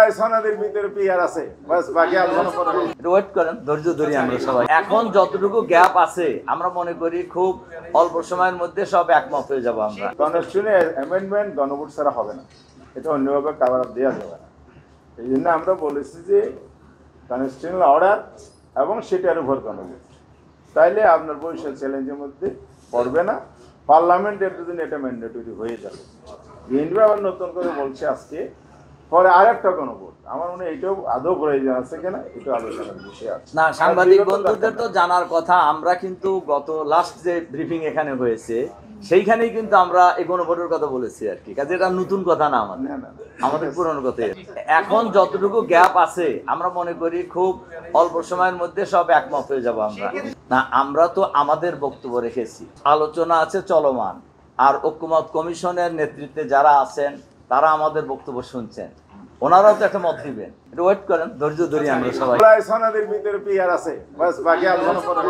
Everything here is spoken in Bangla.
প্রায় সনাদের ভিতরে পিয়ার আছে, বাস বাকি আলোচনা করা ওয়েট করেন, ধৈর্য ধরি আমরা সবাই। এখন যতটুকু গ্যাপ আছে আমরা মনে করি খুব অল্প সময়ের মধ্যে সব একমত হয়ে যাব আমরা। কনস্টিটিউশনাল অ্যামেন্ডমেন্ট গণভোট ছাড়া হবে না, এটা অন্যভাবে কাভার আপ দেওয়া যাবে না। এই জন্য আমরা বলেছি যে কনস্টিটিউশনাল অর্ডার এবং সেটার উপর গণভোট, তাইলে আপনার বৈশাখ চ্যালেঞ্জের মধ্যে পড়বে না। পার্লামেন্টের জন্য এটা ম্যান্ডেটরি হয়ে যাবে। বিএনপি আবার নতুন করে বলছে আজকে পরে আরেকটা গণভোট, আমার মনে হয় এটাও আদৌ প্রয়োজন আছে কিনা এটা আলোচনার বিষয় আছে। না, সাংবাদিক বন্ধুদের তো জানার কথা, আমরা কিন্তু গত লাস্ট যে ব্রিফিং এখানে হয়েছে সেইখানেই কিন্তু আমরা এই গণভোটের কথা বলেছি আর কি, কাজে এটা নতুন কথা না আমাদের পুরনো কথা। এখন যতটুকু গ্যাপ আছে আমরা মনে করি খুব অল্প সময়ের মধ্যে সব একমত হয়ে যাব আমরা। না, আমরা তো আমাদের বক্তব্য রেখেছি, আলোচনা আছে চলমান, আর ঐক্যমত কমিশনের নেতৃত্বে যারা আছেন তারা আমাদের বক্তব্য শুনছেন, ওনারাও তো একটা মত দিবেন। এটা ওয়েট করেন, ধৈর্য ধরি আমরা সবাই। প্রায় সনাদের ভিতরে পিয়ার আছে, বাস বাকি আলোচনা করা